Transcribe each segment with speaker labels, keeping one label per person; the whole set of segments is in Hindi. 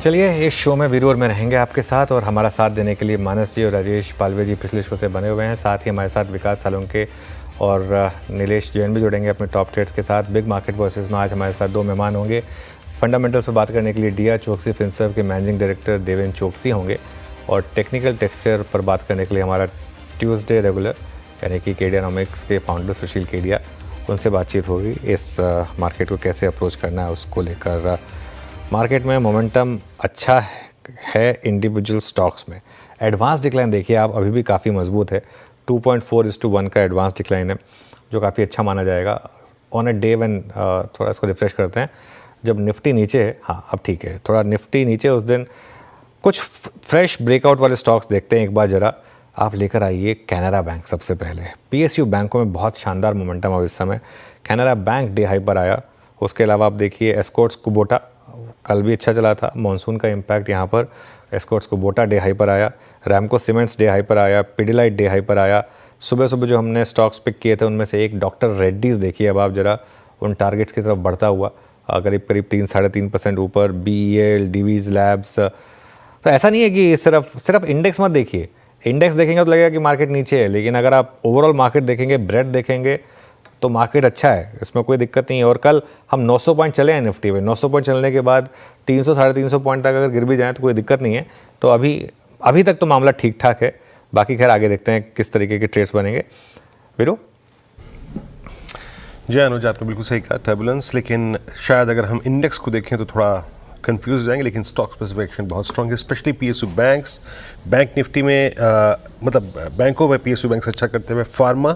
Speaker 1: चलिए इस शो में वीरू और मैं रहेंगे आपके साथ, और हमारा साथ देने के लिए मानस जी और राजेश पालवे जी पिछले शो से बने हुए हैं। साथ ही हमारे साथ विकास सालुंके और नीलेश जैन भी जुड़ेंगे अपने टॉप ट्रेड्स के साथ। बिग मार्केट वॉइसेस में आज हमारे साथ दो मेहमान होंगे। फंडामेंटल्स पर बात करने के लिए डीआर चोकसी फिनसर्व के मैनेजिंग डायरेक्टर देवेंद्र चोकसी होंगे, और टेक्निकल टेक्सचर पर बात करने के लिए हमारा ट्यूसडे रेगुलर यानी कि केडियानॉमिक्स के फाउंडर सुशील केडिया, उनसे बातचीत होगी इस मार्केट को कैसे अप्रोच करना है उसको लेकर। मार्केट में मोमेंटम अच्छा है इंडिविजुअल स्टॉक्स में। एडवांस डिक्लाइन देखिए आप अभी भी काफ़ी मजबूत है, 2.4:1 का एडवांस डिक्लाइन है, जो काफ़ी अच्छा माना जाएगा ऑन अ डे व्हेन थोड़ा इसको रिफ्रेश करते हैं जब निफ्टी नीचे है। हाँ अब ठीक है, थोड़ा निफ्टी नीचे उस दिन कुछ फ्रेश ब्रेकआउट वाले स्टॉक्स देखते हैं एक बार ज़रा। आप लेकर आइए कैनरा बैंक सबसे पहले। पीएसयू बैंकों में बहुत शानदार मोमेंटम अब इस समय। कैनरा बैंक डे हाई पर आया। उसके अलावा आप देखिए एस्कॉर्ट्स कुबोटा कल भी अच्छा चला था, मॉनसून का इम्पैक्ट यहाँ पर। एस्कॉर्ट्स कुबोटा डे हाई पर आया, रैमको सीमेंट्स डे हाई पर आया, पिडिलाइट डे हाई पर आया। सुबह सुबह जो हमने स्टॉक्स पिक किए थे उनमें से एक डॉक्टर रेड्डीज़ देखिए अब आप ज़रा उन टारगेट्स की तरफ बढ़ता हुआ करीब करीब 3-3.5% ऊपर। BEL, Divi's labs. तो ऐसा नहीं है कि सिर्फ इंडेक्स मत देखिए। इंडेक्स देखेंगे तो लगेगा कि मार्केट नीचे है, लेकिन अगर आप ओवरऑल मार्केट देखेंगे, ब्रेड देखेंगे, तो मार्केट अच्छा है, इसमें कोई दिक्कत नहीं है। और कल हम 900 पॉइंट चले हैं निफ्टी में। 900 पॉइंट चलने के बाद 300-350 पॉइंट तक अगर गिर भी जाए तो कोई दिक्कत नहीं है। तो अभी तक तो मामला ठीक ठाक है। बाकी खैर आगे देखते हैं किस तरीके के ट्रेड्स बनेंगे। वीरू
Speaker 2: जी अनुज, आपने बिल्कुल सही कहा, टर्बुलेंस। लेकिन शायद अगर हम इंडेक्स को देखें तो थोड़ा कंफ्यूज हो जाएंगे, लेकिन स्टॉक स्पेसिफिक एक्शन बहुत स्ट्रॉन्ग है, specially PSU banks. Bank Nifty में मतलब बैंकों में पीएसयू बैंक अच्छा करते हुए फार्मा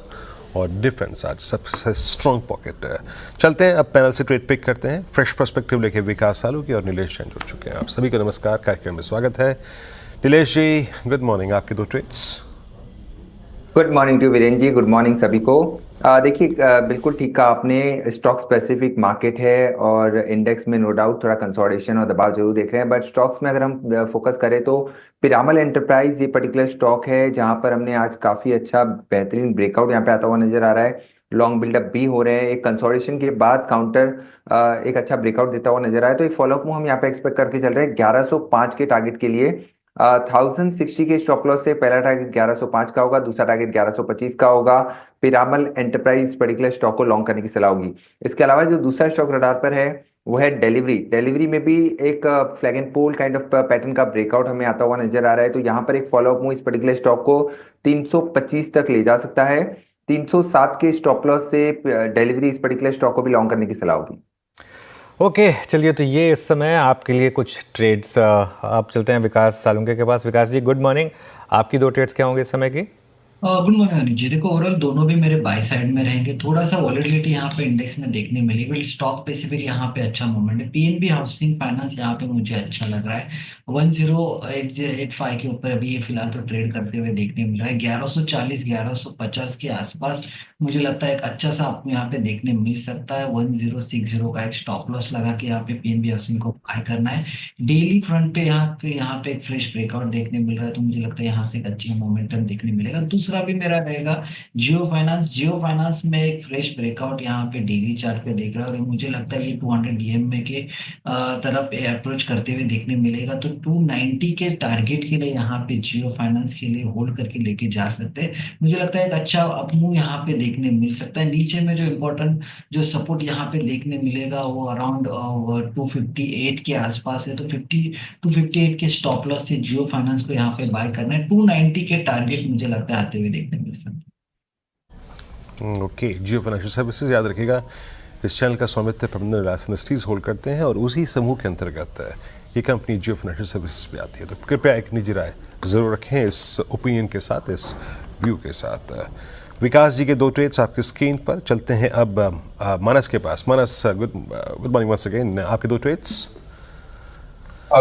Speaker 2: और डिफेंस आज सबसे स्ट्रॉन्ग पॉकेट है। चलते हैं अब पैनल से ट्रेड पिक करते हैं। फ्रेश पर्सपेक्टिव लेके विकास सालुंके और नीलेश जैन जुड़ चुके हैं। आप सभी को नमस्कार, कार्यक्रम में स्वागत है। नीलेश जी गुड मॉर्निंग, आपके दो trades.
Speaker 3: Good morning to Virendra ji, good morning सभी को। देखिए बिल्कुल ठीक कहा आपने, स्टॉक स्पेसिफिक मार्केट है और इंडेक्स में नो डाउट थोड़ा कंसोलिडेशन और दबाव जरूर देख रहे हैं। बट स्टॉक्स में अगर हम फोकस करें तो पिरामल एंटरप्राइज ये पर्टिकुलर स्टॉक है जहां पर हमने आज काफी अच्छा बेहतरीन ब्रेकआउट यहाँ पे आता हुआ नजर आ रहा है। लॉन्ग बिल्डअप भी हो रहे हैं, एक कंसोलिडेशन के बाद काउंटर एक अच्छा ब्रेकआउट देता हुआ नजर आया। तो एक फॉलोअप मूव हम यहाँ पे एक्सपेक्ट करके चल रहे हैं 1105 के टारगेट के लिए। 1060 के स्टॉप लॉस से पहला टारगेट 1105 का होगा, दूसरा टारगेट 1125 का होगा। पिरामल एंटरप्राइज पर्टिकुलर स्टॉक को लॉन्ग करने की सलाह होगी। इसके अलावा जो दूसरा स्टॉक रडार पर है वो है डिलीवरी में भी एक flag and pole kind of pattern का ब्रेकआउट हमें आता हुआ नजर आ रहा है। तो यहाँ पर एक फॉलोअप मूव इस पर्टिकुलर स्टॉक को 325 तक ले जा सकता है। 307 के स्टॉप लॉस से डिलीवरी इस पर्टिकुलर स्टॉक को भी लॉन्ग करने की सलाह होगी।
Speaker 1: ओके चलिए, तो ये इस समय आपके लिए कुछ ट्रेड्स। आप चलते हैं विकास सालुंके के पास। विकास जी गुड मॉर्निंग, आपकी दो ट्रेड्स क्या होंगे इस समय की?
Speaker 4: Good morning Anil ji. देखो ओवरऑल दोनों भी मेरे बाय साइड में रहेंगे। थोड़ा सा वॉलेटिलिटी यहाँ पे इंडेक्स में देखने मिली, बट स्टॉक स्पेसिफिक यहाँ पे अच्छा मूवमेंट है। पीएनबी हाउसिंग फाइनेंस यहाँ पे मुझे अच्छा लग रहा है। 1085 के ऊपर अभी ये फिलहाल तो ट्रेड करते हुए देखने मिल रहा है। 1140 1150 के आसपास मुझे लगता है एक अच्छा सा आपको यहाँ पे देखने मिल सकता है। 1060 का एक स्टॉप लॉस लगा के यहाँ पे पीएनबी हाउसिंग को बाय करना है। डेली फ्रंट पे यहाँ पे एक फ्रेश ब्रेकआउट देखने मिल रहा है, तो मुझे लगता है यहाँ से एक अच्छी मोमेंटम देखने मिलेगा। दूसरा भी मेरा रहेगा जियो फाइनेंस में एक फ्रेश ब्रेकआउट यहाँ पे डेली चार्ट पे देख रहा है, और मुझे लगता है ये 200 डीएम के तरफ अप्रोच करते हुए देखने मिलेगा। तो 290 के टारगेट के लिए यहाँ पे जियो फाइनेंस के लिए होल्ड करके लेके जा सकते हैं। मुझे लगता है एक अच्छा अपमूव यहाँ पे देखने मिल सकता है। नीचे में जो इम्पोर्टेंट जो सपोर्ट यहाँ पे देखने मिलेगा वो अराउंड 258 के आसपास है। तो 258 के स्टॉप लॉस से जियो फाइनेंस को यहाँ पे बाय करना है। 290 के टारगेट मुझे लगता है आते हुए देखने मिल सकते हैं।
Speaker 2: ओके, जियो फाइनेंशियल सर्विसेज याद रखिएगा, इस चैनल का स्वामित्व प्रबंधन रिलायंस इंडस्ट्रीज होल्ड करते हैं और उसी समूह के अंतर्गत ये कंपनी जियो फाइनेंशियल सर्विसेज पे आती है। तो कृपया एक निजी राय जरूर रखें इस ओपिनियन के साथ, इस व्यू के साथ। विकास जी के दो ट्रेड्स आपके स्क्रीन पर। चलते हैं अब मानस के पास। मानस गुड मॉर्निंग वंस अगेन, आपके दो trades.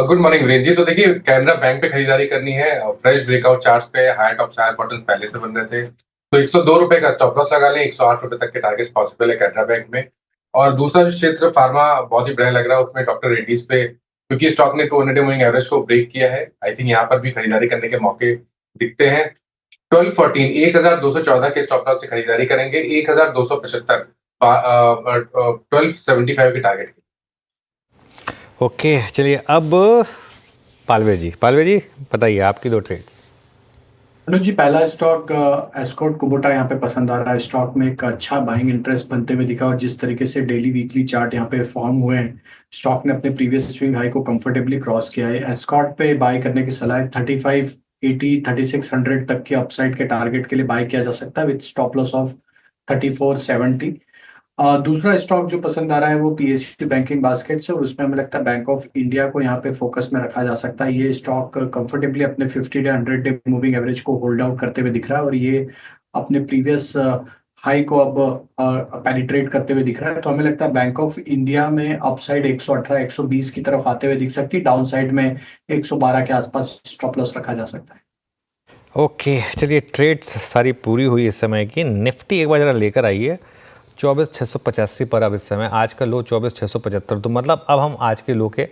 Speaker 5: Good morning Virendra ji. तो देखिए कैनरा बैंक पे खरीदारी करनी है। फ्रेश ब्रेकआउट चार्ट्स पे हायर टॉप हायर बॉटम पहले से बन रहे थे, तो 102 रुपए का स्टॉप लॉस लगा लें। 108 रुपए तक के टारगेट पॉसिबल है कैनरा बैंक में। और दूसरा जो क्षेत्र फार्मा बहुत ही बढ़िया लग रहा है, उसमें डॉक्टर रेड्डीज पे, क्योंकि स्टॉक ने 200 मूविंग एवरेज को ब्रेक किया है। आई थिंक यहाँ पर भी खरीदारी करने के मौके दिखते हैं। 1214 के स्टॉप लॉस से खरीदारी करेंगे। 1275 1275 के टारगेट।
Speaker 1: ओके चलिए, अब पालवे जी बताइए आपकी 2 ट्रेड्स।
Speaker 6: अनुज जी, पहला स्टॉक एस्कॉर्ट कुबोटा यहाँ पे पसंद आ रहा है। स्टॉक में एक अच्छा बाइंग इंटरेस्ट बनते हुए दिखा और जिस तरीके से डेली वीकली चार्ट यहाँ पे फॉर्म हुए हैं, स्टॉक ने अपने प्रीवियस स्विंग हाई को कंफर्टेबली क्रॉस किया है। एस्कॉर्ट पे बाय करने की सलाह है। 3580 3600 तक के अपसाइड के टारगेट के लिए बाय किया जा सकता है विद स्टॉप लॉस ऑफ 3470। दूसरा स्टॉक जो पसंद आ रहा है वो पीएसयू बैंकिंग बास्केट से, और उसमें हमें लगता है बैंक ऑफ इंडिया को यहाँ पे फोकस में रखा जा सकता है। ये स्टॉक कंफर्टेबली अपने 50 डे 100 डे मूविंग एवरेज को होल्ड आउट करते हुए दिख रहा है और ये अपने प्रीवियस हाई को अब पेनिट्रेट करते हुए दिख रहा है। तो हमें लगता है बैंक ऑफ इंडिया में अपसाइड 118 120 की तरफ आते हुए दिख सकती है, डाउन साइड में 112 के आसपास स्टॉप लॉस रखा जा सकता है।
Speaker 1: ओके चलिए, ट्रेड्स सारी पूरी हुई इस समय की। निफ्टी एक बार जरा लेकर आइए 24,685 पर अब इस समय। आज का लो 24,675, तो मतलब अब हम आज के लो के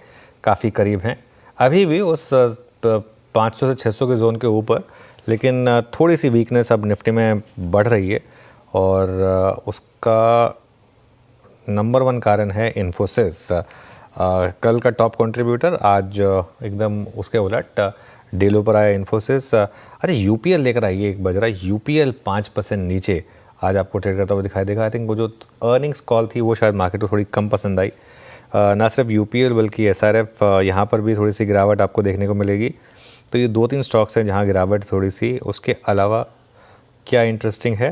Speaker 1: काफ़ी करीब हैं। अभी भी उस 500 से 600 के जोन के ऊपर, लेकिन थोड़ी सी वीकनेस अब निफ्टी में बढ़ रही है और उसका नंबर 1 कारण है इन्फोसिस। कल का टॉप कंट्रीब्यूटर, आज एकदम उसके उलट डे लो पर आया इन्फोसिस। अच्छा यूपीएल लेकर आइए एक बजरा। यूपीएल 5% नीचे आज आपको ट्रेड करता हुआ दिखाई देगा। आई थिंक वो जो अर्निंग्स कॉल थी वो शायद मार्केट को थोड़ी कम पसंद आई। ना सिर्फ यूपीएल बल्कि एसआरएफ, यहाँ पर भी थोड़ी सी गिरावट आपको देखने को मिलेगी। तो ये 2-3 स्टॉक्स हैं जहाँ गिरावट थोड़ी सी। उसके अलावा क्या इंटरेस्टिंग है,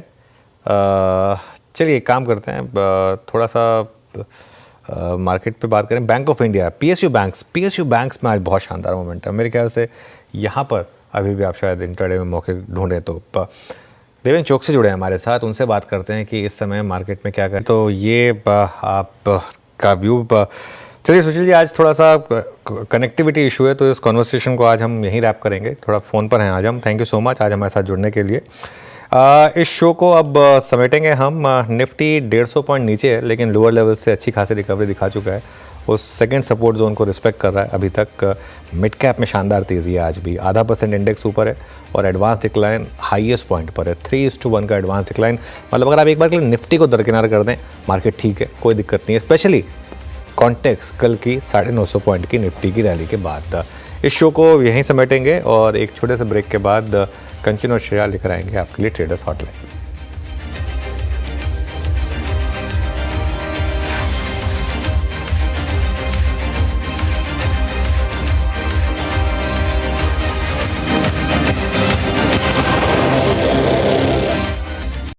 Speaker 1: चलिए एक काम करते हैं, थोड़ा सा मार्केट पे बात करें। Bank of India, PSU banks में आज बहुत शानदार मोमेंट है। मेरे ख्याल से यहाँ पर अभी भी आप शायद इंट्राडे में मौके ढूंढें तो देवेंद्र चौक से जुड़े हैं हमारे साथ, उनसे बात करते हैं कि इस समय मार्केट में क्या करें। तो ये आप का व्यू। चलिए सुशील जी, आज थोड़ा सा कनेक्टिविटी इशू है तो इस कॉन्वर्सेशन को आज हम यहीं रैप करेंगे। थोड़ा फ़ोन पर हैं आज हम। थैंक यू सो मच आज हमारे साथ जुड़ने के लिए। इस शो को अब समेटेंगे हम। निफ्टी 150 पॉइंट नीचे है लेकिन लोअर लेवल से अच्छी खासी रिकवरी दिखा चुका है। उस सेकंड सपोर्ट जोन को रिस्पेक्ट कर रहा है अभी तक। मिड कैप में शानदार तेज़ी है, आज भी 0.5% इंडेक्स ऊपर है और एडवांस डिक्लाइन हाईएस्ट पॉइंट पर है। 3:1 का एडवांस डिक्लाइन। मतलब अगर आप एक बार के लिए निफ्टी को दरकिनार कर दें, मार्केट ठीक है, कोई दिक्कत नहीं है। स्पेशली कॉन्टेक्स्ट कल की 950 पॉइंट की निफ्टी की रैली के बाद। इस शो को यहीं समेटेंगे और एक छोटे से ब्रेक के बाद कंचन और श्रेया लेकर आएंगे आपके लिए ट्रेडर्स हॉटलाइन।